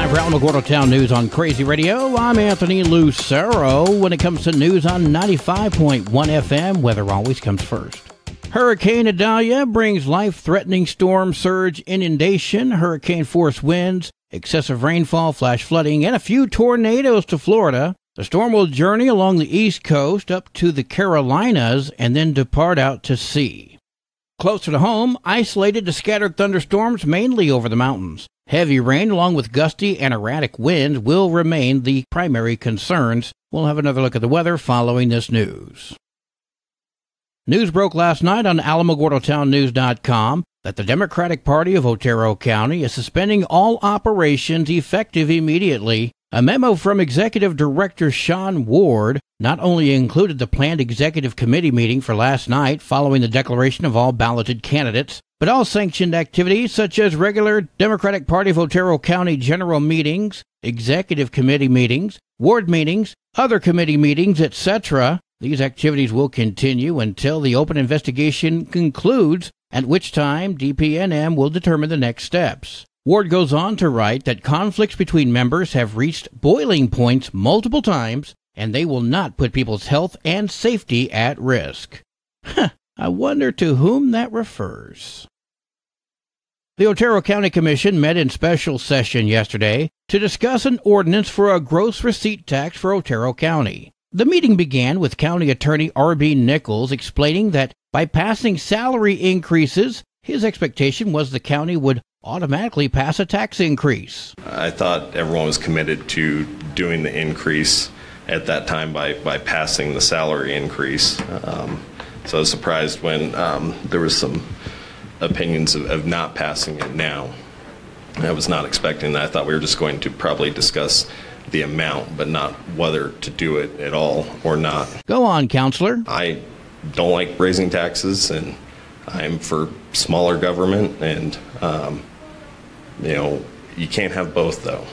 Time for Alamogordo Town News on Crazy Radio. I'm Anthony Lucero. When it comes to news on 95.1 FM, weather always comes first. Hurricane Idalia brings life-threatening storm surge, inundation, hurricane-force winds, excessive rainfall, flash flooding, and a few tornadoes to Florida. The storm will journey along the East Coast up to the Carolinas and then depart out to sea. Closer to home, isolated to scattered thunderstorms mainly over the mountains. Heavy rain along with gusty and erratic winds will remain the primary concerns. We'll have another look at the weather following this news. News broke last night on AlamogordoTownNews.com that the Democratic Party of Otero County is suspending all operations effective immediately. A memo from Executive Director Sean Ward not only included the planned executive committee meeting for last night following the declaration of all balloted candidates, but all sanctioned activities such as regular Democratic Party of Otero County general meetings, executive committee meetings, ward meetings, other committee meetings, etc. These activities will continue until the open investigation concludes, at which time DPNM will determine the next steps. Ward goes on to write that conflicts between members have reached boiling points multiple times, and they will not put people's health and safety at risk. I wonder to whom that refers. The Otero County Commission met in special session yesterday to discuss an ordinance for a gross receipt tax for Otero County. The meeting began with County Attorney R.B. Nichols explaining that by passing salary increases, his expectation was the county would automatically pass a tax increase. I thought everyone was committed to doing the increase at that time by passing the salary increase. So I was surprised when there was some opinions of not passing it now. I was not expecting that. I thought we were just going to probably discuss the amount, but not whether to do it at all or not. Go on, Counselor. I don't like raising taxes, and I'm for smaller government, and you can't have both, though.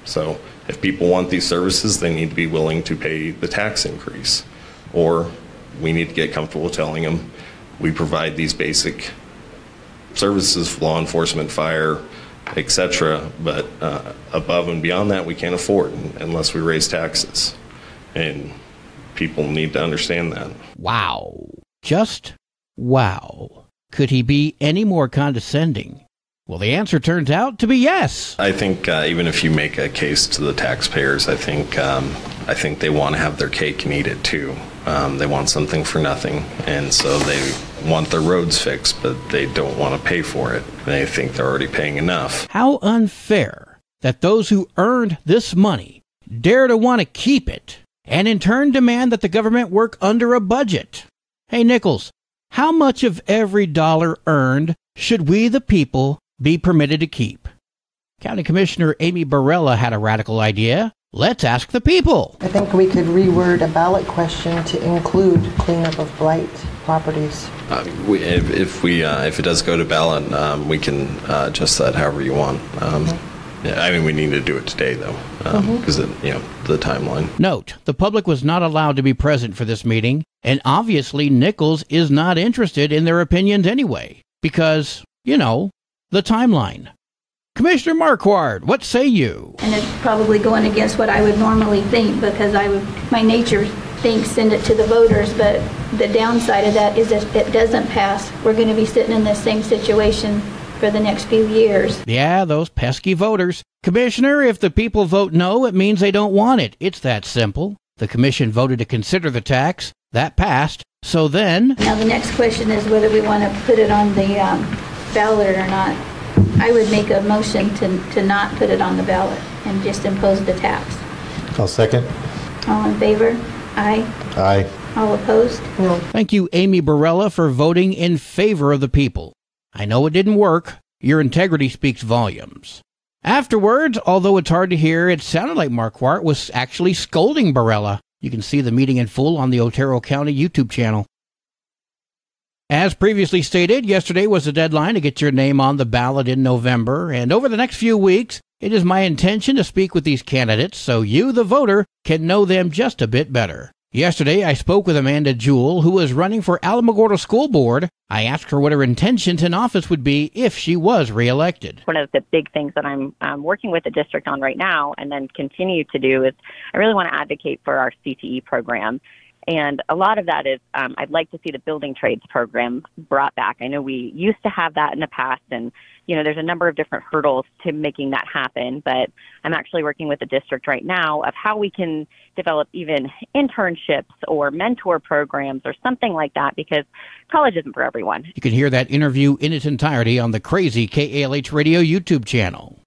So if people want these services, they need to be willing to pay the tax increase, or we need to get comfortable telling them we provide these basic services for law enforcement, fire, etc., but above and beyond that we can't afford unless we raise taxes, and people need to understand that. Wow. Just wow. Could he be any more condescending? Well, the answer turns out to be yes. I think even if you make a case to the taxpayers, I think they want to have their cake and eat it too. They want something for nothing, and so they want their roads fixed, but they don't want to pay for it. They think they're already paying enough. How unfair that those who earned this money dare to want to keep it, and in turn demand that the government work under a budget. Hey, Nichols, how much of every dollar earned should we, the people, be permitted to keep? County Commissioner Amy Barella had a radical idea. Let's ask the people. I think we could reword a ballot question to include cleanup of blight properties. If it does go to ballot, we can adjust that however you want. Yeah, I mean, we need to do it today, though, because the timeline. Note, the public was not allowed to be present for this meeting, and obviously Nichols is not interested in their opinions anyway, because, the timeline. Commissioner Marquardt, what say you? And it's probably going against what I would normally think, because my nature thinks send it to the voters, but the downside of that is if it doesn't pass, we're going to be sitting in the same situation for the next few years. Yeah, those pesky voters. Commissioner, if the people vote no, it means they don't want it. It's that simple. The commission voted to consider the tax. That passed. So then... Now the next question is whether we want to put it on the ballot or not. I would make a motion to not put it on the ballot and just impose the tax. I'll second. All in favor? Aye. Aye. All opposed? No. Thank you, Amy Barella, for voting in favor of the people. I know it didn't work. Your integrity speaks volumes. Afterwards, although it's hard to hear, it sounded like Marquardt was actually scolding Barella. You can see the meeting in full on the Otero County YouTube channel. As previously stated, yesterday was the deadline to get your name on the ballot in November, and over the next few weeks, it is my intention to speak with these candidates so you, the voter, can know them just a bit better. Yesterday, I spoke with Amanda Jewell, who is running for Alamogordo School Board. I asked her what her intentions in office would be if she was reelected. One of the big things that I'm working with the district on right now and then continue to do is I really want to advocate for our CTE program. And a lot of that is I'd like to see the building trades program brought back. I know we used to have that in the past, and there's a number of different hurdles to making that happen. But I'm actually working with the district right now of how we can develop even internships or mentor programs or something like that, because college isn't for everyone. You can hear that interview in its entirety on the Crazy KALH Radio YouTube channel.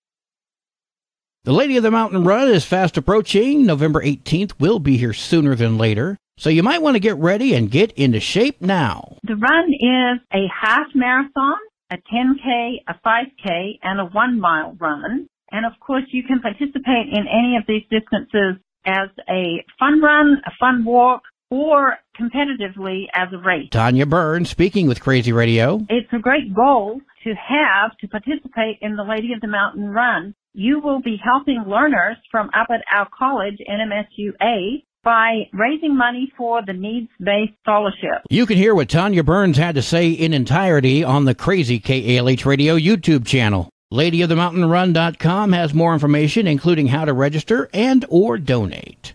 The Lady of the Mountain Run is fast approaching. November 18th will be here sooner than later, so you might want to get ready and get into shape now. The run is a half marathon, a 10K, a 5K, and a 1 mile run. And of course, you can participate in any of these distances as a fun run, a fun walk, or competitively as a race. Tanya Byrne speaking with Crazy Radio. It's a great goal to have to participate in the Lady of the Mountain Run. You will be helping learners from up at our college, NMSUA, by raising money for the needs-based scholarship. You can hear what Tanya Burns had to say in entirety on the Crazy KALH Radio YouTube channel. LadyOfTheMountainRun.com has more information, including how to register and or donate.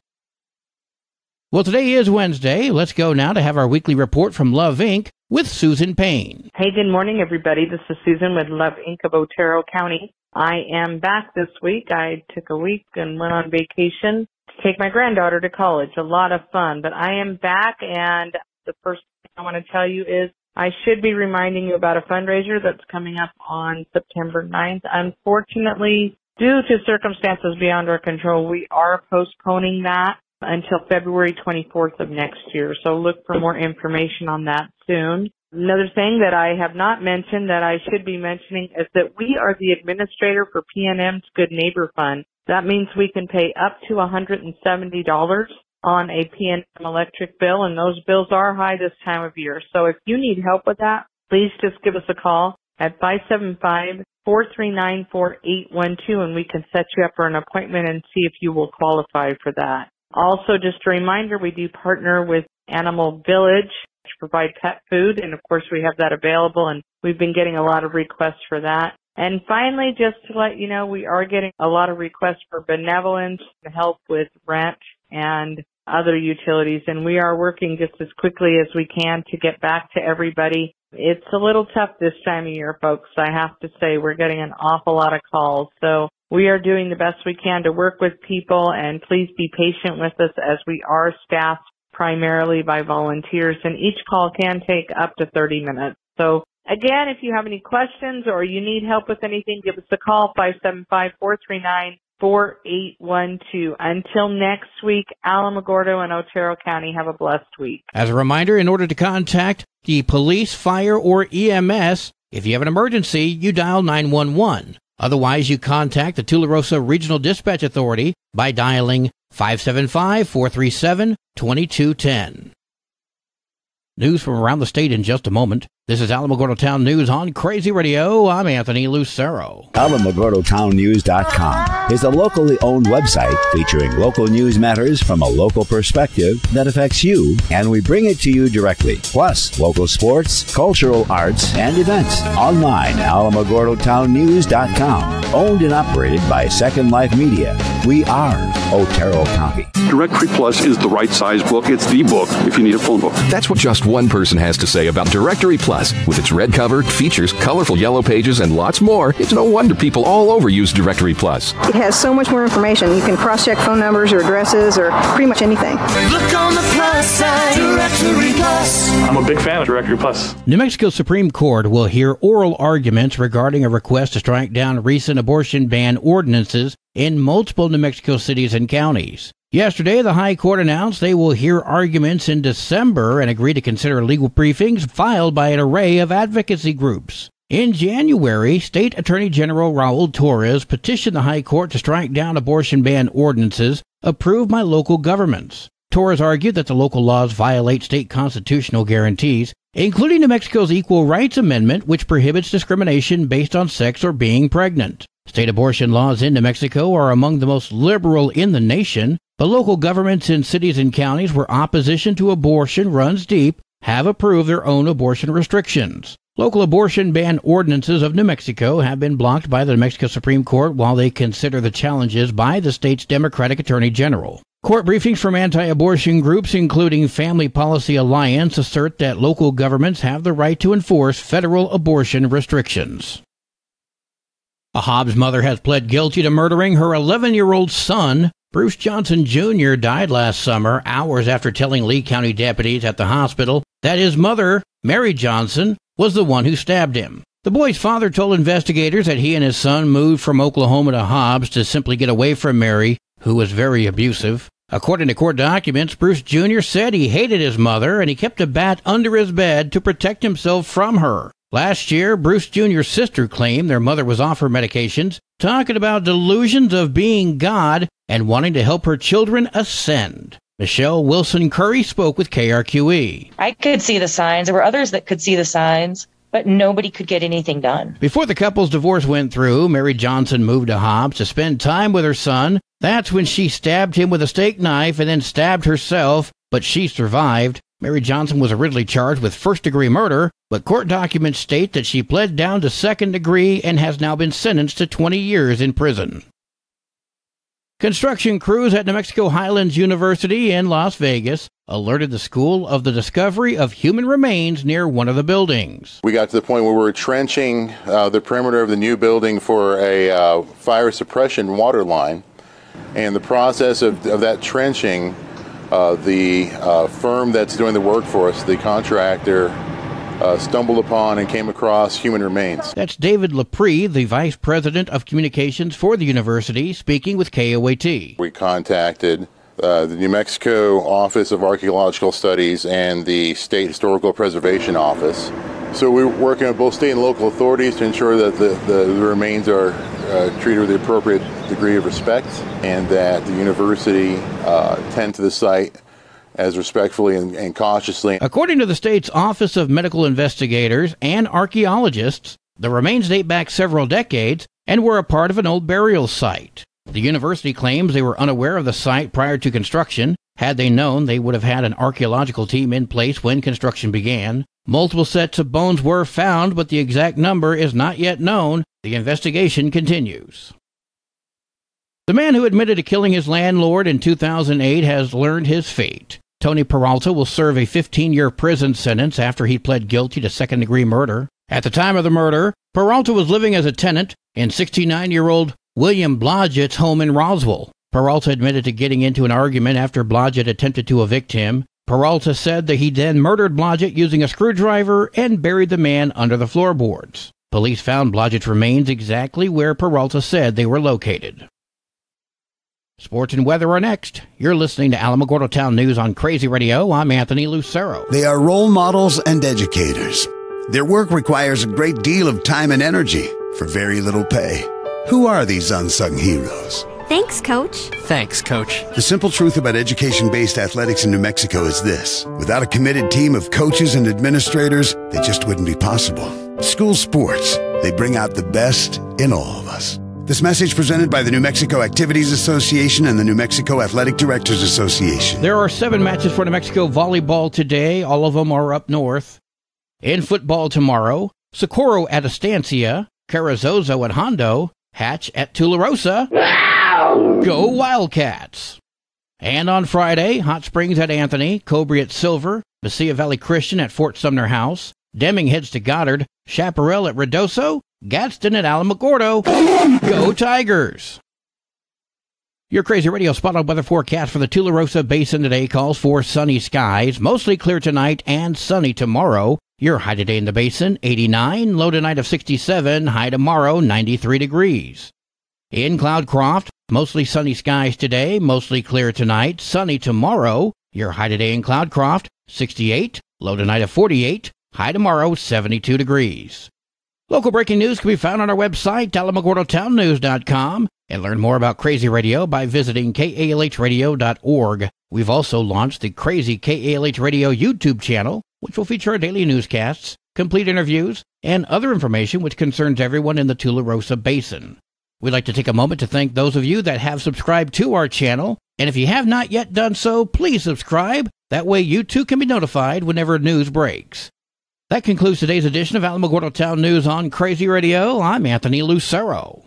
Well, today is Wednesday. Let's go now to have our weekly report from Love Inc. with Susan Payne. Hey, good morning, everybody. This is Susan with Love Inc. of Otero County. I am back this week. I took a week and went on vacation to take my granddaughter to college. A lot of fun. But I am back, and the first thing I want to tell you is I should be reminding you about a fundraiser that's coming up on September 9th. Unfortunately, due to circumstances beyond our control, we are postponing that until February 24th of next year. So look for more information on that soon. Another thing that I have not mentioned that I should be mentioning is that we are the administrator for PNM's Good Neighbor Fund. That means we can pay up to $170 on a PNM electric bill, and those bills are high this time of year. So if you need help with that, please just give us a call at 575-439-4812, and we can set you up for an appointment and see if you will qualify for that. Also, just a reminder, we do partner with Animal Village to provide pet food, and of course we have that available, and we've been getting a lot of requests for that. And finally, just to let you know, we are getting a lot of requests for benevolence to help with rent and other utilities, and we are working just as quickly as we can to get back to everybody. It's a little tough this time of year, folks. I have to say we're getting an awful lot of calls, so we are doing the best we can to work with people, and please be patient with us as we are staffed primarily by volunteers, and each call can take up to 30 minutes. So again, if you have any questions or you need help with anything, give us a call, 575-439-4812. Until next week, Alamogordo and Otero County, have a blessed week. As a reminder, in order to contact the police, fire, or EMS, if you have an emergency, you dial 911. Otherwise, you contact the Tularosa Regional Dispatch Authority by dialing 575-437-2210. News from around the state in just a moment. This is Alamogordo Town News on Crazy Radio. I'm Anthony Lucero. AlamogordoTownNews.com is a locally owned website featuring local news matters from a local perspective that affects you, and we bring it to you directly. Plus, local sports, cultural arts, and events. Online, AlamogordoTownNews.com. Owned and operated by Second Life Media. We are Otero County. Directory Plus is the right size book. It's the book if you need a phone book. That's what just one person has to say about Directory Plus. With its red cover, features, colorful yellow pages, and lots more, it's no wonder people all over use Directory Plus. It has so much more information. You can cross-check phone numbers or addresses or pretty much anything. Look on the plus side, Directory Plus. I'm a big fan of Directory Plus. New Mexico Supreme Court will hear oral arguments regarding a request to strike down recent abortion ban ordinances in multiple New Mexico cities and counties. Yesterday, the High Court announced they will hear arguments in December and agree to consider legal briefings filed by an array of advocacy groups. In January, State Attorney General Raul Torres petitioned the High Court to strike down abortion ban ordinances approved by local governments. Torres argued that the local laws violate state constitutional guarantees, including New Mexico's Equal Rights Amendment, which prohibits discrimination based on sex or being pregnant. State abortion laws in New Mexico are among the most liberal in the nation, But local governments in cities and counties where opposition to abortion runs deep have approved their own abortion restrictions. Local abortion ban ordinances of New Mexico have been blocked by the New Mexico Supreme Court while they consider the challenges by the state's Democratic Attorney General. Court briefings from anti-abortion groups, including Family Policy Alliance, assert that local governments have the right to enforce federal abortion restrictions. A Hobbs mother has pled guilty to murdering her 11-year-old son. Bruce Johnson Jr. died last summer, hours after telling Lee County deputies at the hospital that his mother, Mary Johnson, was the one who stabbed him. The boy's father told investigators that he and his son moved from Oklahoma to Hobbs to simply get away from Mary, who was very abusive. According to court documents, Bruce Jr. said he hated his mother and he kept a bat under his bed to protect himself from her. Last year, Bruce Jr.'s sister claimed their mother was off her medications, talking about delusions of being God and wanting to help her children ascend. Michelle Wilson Curry spoke with KRQE. I could see the signs. There were others that could see the signs, but nobody could get anything done. Before the couple's divorce went through, Mary Johnson moved to Hobbs to spend time with her son. That's when she stabbed him with a steak knife and then stabbed herself, but she survived. Mary Johnson was originally charged with first-degree murder, but court documents state that she pled down to second degree and has now been sentenced to 20 years in prison. Construction crews at New Mexico Highlands University in Las Vegas alerted the school of the discovery of human remains near one of the buildings. We got to the point where we were trenching the perimeter of the new building for a fire suppression water line. And the process of that trenching, the firm that's doing the work for us, the contractor, stumbled upon and came across human remains. That's David Lepre, the Vice President of Communications for the university, speaking with KOAT. We contacted the New Mexico Office of Archaeological Studies and the State Historical Preservation Office. So we're working with both state and local authorities to ensure that the remains are treated with the appropriate degree of respect and that the university tend to the site as respectfully and cautiously. According to the state's Office of Medical Investigators and Archaeologists, the remains date back several decades and were a part of an old burial site. The university claims they were unaware of the site prior to construction. Had they known, they would have had an archaeological team in place when construction began. Multiple sets of bones were found, but the exact number is not yet known. The investigation continues. The man who admitted to killing his landlord in 2008 has learned his fate. Tony Peralta will serve a 15-year prison sentence after he pled guilty to second-degree murder. At the time of the murder, Peralta was living as a tenant in 69-year-old William Blodgett's home in Roswell. Peralta admitted to getting into an argument after Blodgett attempted to evict him. Peralta said that he then murdered Blodgett using a screwdriver and buried the man under the floorboards. Police found Blodgett's remains exactly where Peralta said they were located. Sports and weather are next. You're listening to Alamogordo Town News on Crazy Radio. I'm Anthony Lucero. They are role models and educators. Their work requires a great deal of time and energy for very little pay. Who are these unsung heroes? Thanks, Coach. Thanks, Coach. The simple truth about education-based athletics in New Mexico is this. Without a committed team of coaches and administrators, they just wouldn't be possible. School sports, they bring out the best in all of us. This message presented by the New Mexico Activities Association and the New Mexico Athletic Directors Association. There are 7 matches for New Mexico volleyball today. All of them are up north. In football tomorrow, Socorro at Estancia, Carrizozo at Hondo, Hatch at Tularosa. Wow! Go Wildcats! And on Friday, Hot Springs at Anthony, Cobre at Silver, Mesilla Valley Christian at Fort Sumner House, Deming heads to Goddard, Chaparral at Redoso, Gadsden at Alamogordo. Go Tigers! Your Crazy Radio spot-on weather forecast for the Tularosa Basin today calls for sunny skies, mostly clear tonight and sunny tomorrow. Your high today in the basin, 89, low tonight of 67, high tomorrow, 93 degrees. In Cloudcroft, mostly sunny skies today, mostly clear tonight, sunny tomorrow. Your high today in Cloudcroft, 68, low tonight of 48, high tomorrow, 72 degrees. Local breaking news can be found on our website, alamogordotownnews.com, and learn more about Crazy Radio by visiting kalhradio.org. We've also launched the Crazy KALH Radio YouTube channel, which will feature our daily newscasts, complete interviews, and other information which concerns everyone in the Tularosa Basin. We'd like to take a moment to thank those of you that have subscribed to our channel And if you have not yet done so, please subscribe. That way you too can be notified whenever news breaks. That concludes today's edition of Alamogordo Town News on Crazy Radio. I'm Anthony Lucero.